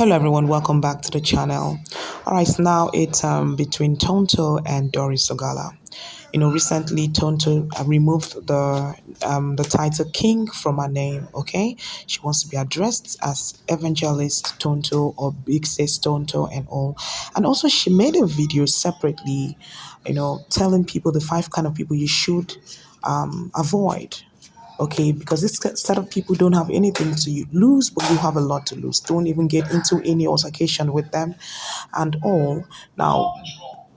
Hello everyone, welcome back to the channel. All right, so now it's between Tonto and Doris Ogala. Recently Tonto removed the title King from her name. Okay, she wants to be addressed as Evangelist Tonto or Big Sis Tonto and all. And also she made a video separately, telling people the five kind of people you should avoid. Okay, because this set of people don't have anything to lose, but you have a lot to lose. Don't even get into any altercation with them and all. Now,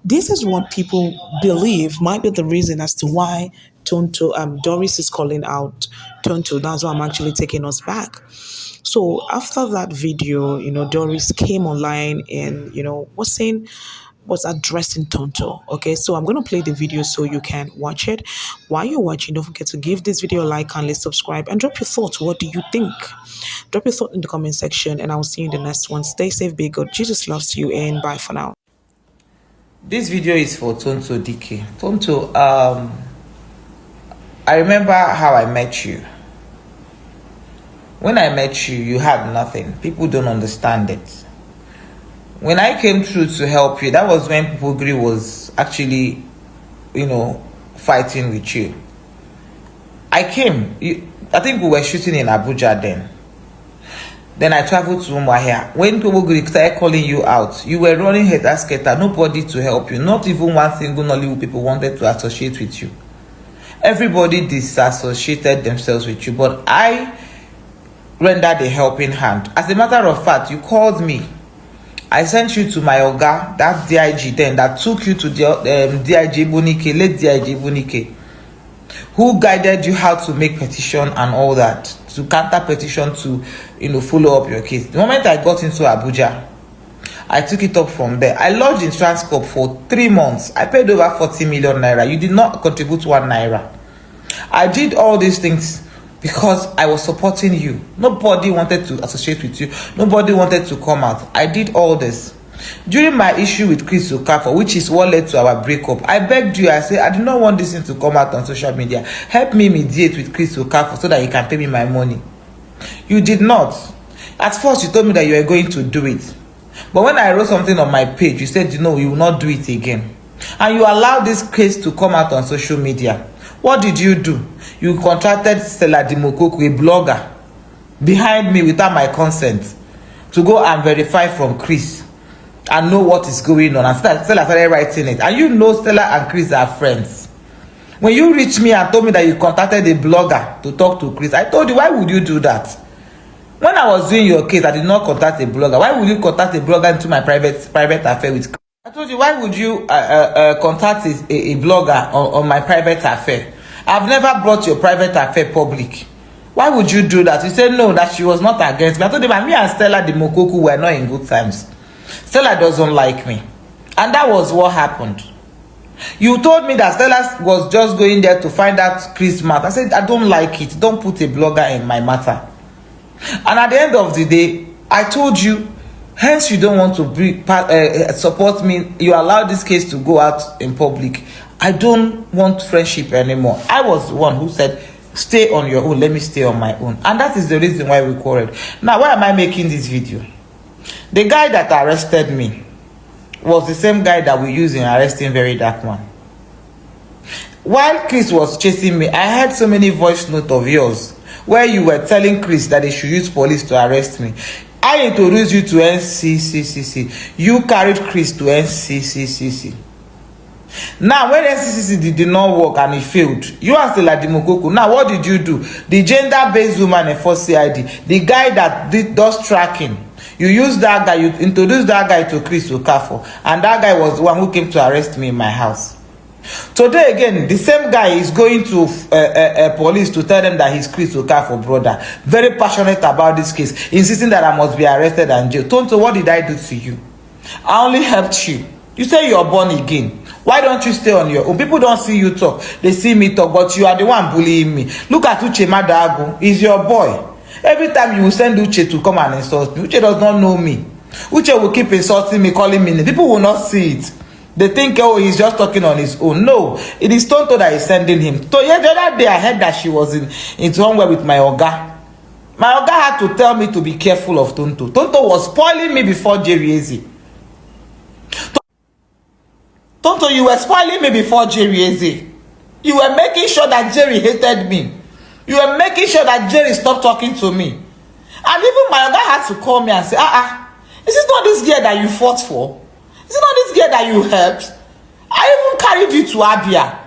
this is what people believe might be the reason as to why Tonto, Doris is calling out Tonto. That's why I'm actually taking us back. So after that video, Doris came online and, was addressing Tonto. Okay, so I'm going to play the video so you can watch it. While you're watching, don't forget to give this video a like, kindly subscribe, and drop your thoughts. What do you think? Drop your thought in the comment section, and I will see you in the next one. Stay safe, be good. Jesus loves you, and bye for now. This video is for Tonto Dikeh. Tonto, I remember how I met you. When I met you, you had nothing. People don't understand it. When I came through to help you, that was when People Gree was actually, fighting with you. I came. I think we were shooting in Abuja then. Then I traveled to Umuahia. When People Gree started calling you out, you were running head asketa, nobody to help you. Not even one single Nollywood people wanted to associate with you. Everybody disassociated themselves with you, but I rendered a helping hand. As a matter of fact, you called me. I sent you to my Oga, that DIG then, that took you to the DIG Bunike, late DIG Bunike, who guided you how to make petition and all that, to counter petition to, follow up your case. The moment I got into Abuja, I took it up from there. I lodged in Transcorp for 3 months. I paid over 40 million naira. You did not contribute 1 naira. I did all these things because I was supporting you. Nobody wanted to associate with you. Nobody wanted to come out. I did all this. During my issue with Chris Okafor, which is what led to our breakup, I begged you. I said, I do not want this thing to come out on social media. Help me mediate with Chris Okafor so that he can pay me my money. You did not. At first, you told me that you were going to do it. But when I wrote something on my page, you said, you will not do it again. And you allowed this case to come out on social media. What did you do? You contracted Stella Dimokoku, a blogger, behind me without my consent, to go and verify from Chris and know what is going on. And Stella started writing it. And Stella and Chris are friends. When you reached me and told me that you contacted a blogger to talk to Chris, I told you, why would you do that? When I was doing your case, I did not contact a blogger. Why would you contact a blogger into my private affair with Chris? I told you, why would you contact a blogger on my private affair? I've never brought your private affair public. Why would you do that? You said no, that she was not against me. I told you, me and Stella Dimokoku were not in good times. Stella doesn't like me. And that was what happened. You told me that Stella was just going there to find out Chris' matter. I said, I don't like it. Don't put a blogger in my matter. And at the end of the day, I told you, hence you don't want to support me. You allow this case to go out in public. I don't want friendship anymore. I was the one who said, stay on your own. Let me stay on my own. And that is the reason why we quarreled. Now, why am I making this video? The guy that arrested me was the same guy that we used in arresting Very Dark Man. While Chris was chasing me, I heard so many voice notes of yours where you were telling Chris that they should use police to arrest me. I introduced you to NCCCC. You carried Chris to NCCCC. Now, when NCCC did not work and it failed, you asked the Ladimokoku. Now, what did you do? The gender-based woman in 4 CID, the guy that does tracking, you used that guy, you introduced that guy to Chris Okafor, and that guy was the one who came to arrest me in my house. Today again, the same guy is going to police to tell them that he's Chris Okafor brother. Very passionate about this case, insisting that I must be arrested and jailed. Tonto, what did I do to you? I only helped you. You say you're born again. Why don't you stay on your own? People don't see you talk. They see me talk, but you are the one bullying me. Look at Uche Madago. He's your boy. Every time you will send Uche to come and insult me, Uche does not know me. Uche will keep insulting me, calling me. People will not see it. They think, oh, he's just talking on his own. No, it is Tonto that is sending him. So yeah, the other day I heard that she was in somewhere with my Oga. My oga had to tell me to be careful of Tonto. Tonto was spoiling me before Jerry. Tonto, you were spoiling me before Jerry. You were making sure that Jerry hated me. You were making sure that Jerry stopped talking to me. And even my oga had to call me and say, is this not this girl that you fought for? Is it not this girl that you helped? I even carried you to Abia.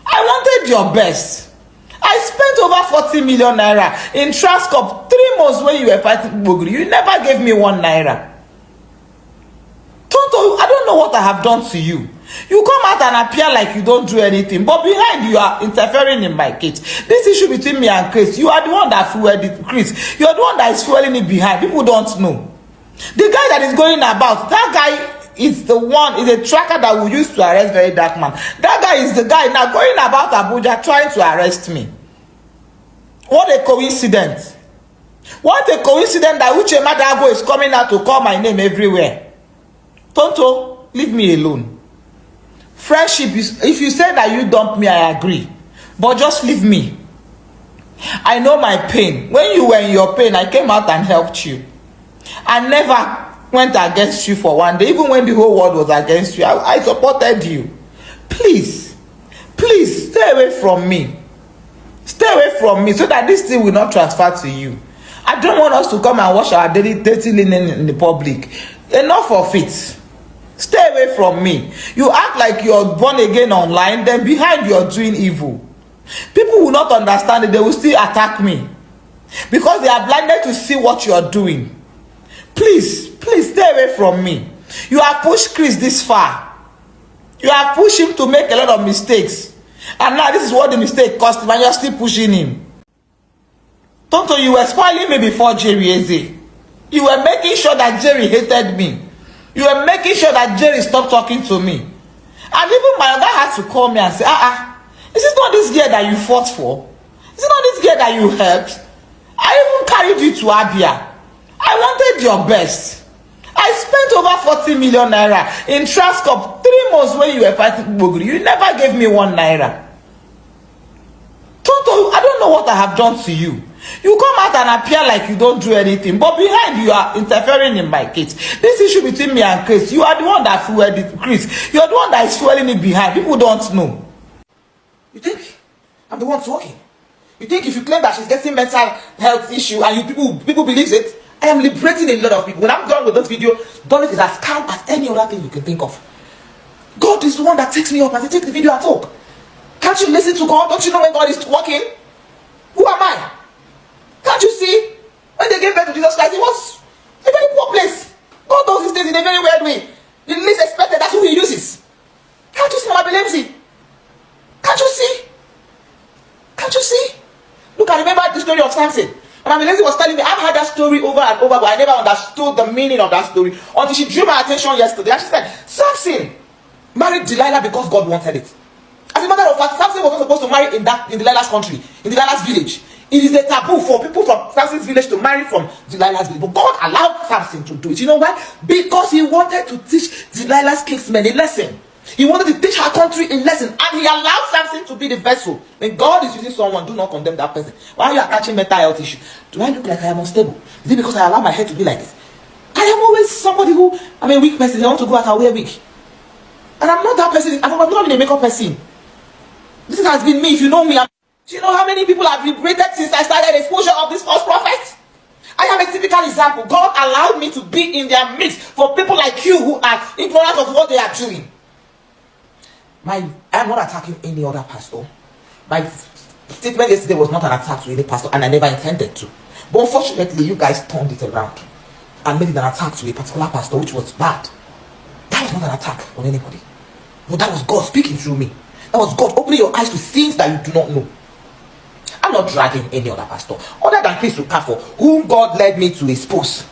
I wanted your best. I spent over 40 million naira in Transcorp 3 months when you were fighting Bogri. You never gave me 1 naira. Tonto, I don't know what I have done to you. You come out and appear like you don't do anything, but behind you are interfering in my case. This issue between me and Chris, you are the one that fueled it, Chris. You are the one that is fueling it behind. People don't know. The guy that is going about, that guy is the one, is a tracker that we use to arrest very dark man. That guy is the guy now going about Abuja trying to arrest me. What a coincidence. What a coincidence that Uche Madago is coming out to call my name everywhere. Tonto, leave me alone. Friendship is, if you say that you dump me, I agree. But just leave me. I know my pain. When you were in your pain, I came out and helped you. I never went against you for one day. Even when the whole world was against you, I supported you. Please, please stay away from me. Stay away from me so that this thing will not transfer to you. I don't want us to come and wash our dirty linen in the public. Enough of it. Stay away from me. You act like you're born again online, then behind you're doing evil. People will not understand it. They will still attack me because they are blinded to see what you're doing. Please, please stay away from me. You have pushed Chris this far. You have pushed him to make a lot of mistakes. And now this is what the mistake cost him, and you're still pushing him. Tonto, you were spoiling me before Jerry. You were making sure that Jerry hated me. You were making sure that Jerry stopped talking to me. And even my other had to call me and say, is this not this girl that you fought for? Is it not this girl that you helped? I even carried you to Abia. I wanted your best. I spent over 40 million naira in Transcorp 3 months when you were fighting Bogri. You never gave me 1 naira. Tonto, I don't know what I have done to you. You come out and appear like you don't do anything, but behind you are interfering in my case. This issue between me and Chris, you are the one that fueled it, Chris. You are the one that is fueling it behind. People don't know. You think I'm the one talking? You think if you claim that she's getting mental health issue and you people believe it, I am liberating a lot of people. When I'm done with this video, Doris is as calm as any other thing you can think of. God is the one that takes me up and he takes the video and talk. Can't you listen to God? Don't you know when God is working? Who am I? Can't you see? When they gave birth to Jesus Christ, it was a very poor place. God does these things in a very weird way. The least expected, that's who he uses. Can't you see my Belemsi? Can't you see? Can't you see? Look, I remember the story of Samson. And Belemsi was telling me, I've heard that story over and over, but I never understood the meaning of that story until she drew my attention yesterday. And she said, Samson married Delilah because God wanted it. As a matter of fact, Samson was not supposed to marry in Delilah's country, in Delilah's village. It is a taboo for people from Samson's village to marry from Delilah's village. But God allowed Samson to do it. You know why? Because he wanted to teach Delilah's kinsmen a lesson. He wanted to teach her country a lesson. And he allowed Samson to be the vessel. When God is using someone, do not condemn that person. Why are you attaching mental health issue? Do I look like I am unstable? Is it because I allow my head to be like this? I am always somebody who, I'm a weak person. I want to go out and wear weak. And I'm not that person. I'm not even a makeup person. This has been me. If you know me, do you know how many people have liberated since I started exposure of this false prophet? I am a typical example. God allowed me to be in their midst for people like you who are ignorant of what they are doing. I am not attacking any other pastor. My statement yesterday was not an attack to any pastor, and I never intended to. But unfortunately, you guys turned it around and made it an attack to a particular pastor, which was bad. That was not an attack on anybody. But that was God speaking through me. That was God opening your eyes to things that you do not know. I'm not dragging any other pastor other than Chris Okafor, whom God led me to expose.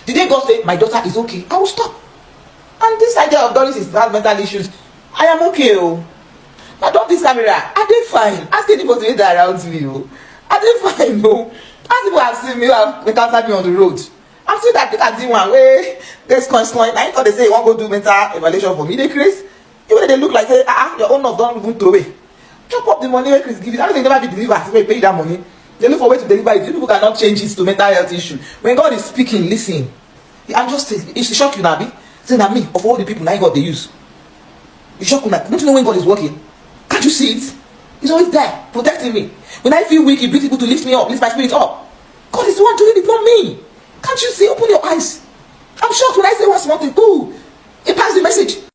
The day God said, my daughter is okay, I will stop. And this idea of Doris is has mental issues. I am okay. Oh. I don't this camera. Are they fine? Ask anybody that around me. Oh. Are they fine? No. As people have seen me, who have encountered me on the road. I'm still that because the one way there's coin. I thought they say you want to go do mental evaluation for me. They Chris. Even they look like say, your own of don't even throw away. Chop up the money where Chris give you. I don't think never be delivered. They pay you that money. They look for a way to deliver it. You people cannot change it to mental health issue. When God is speaking, listen. I'm just it should shock you, Nabi. Say that me, of all the people, now God they use. It shock you now. Don't you know when God is working? Can't you see it? He's always there, protecting me. When I feel weak, He brings people to lift me up, lift my spirit up. God is the one doing it, not me. Can't you see? Open your eyes. I'm shocked when I say one small thing. Ooh, it passed the message.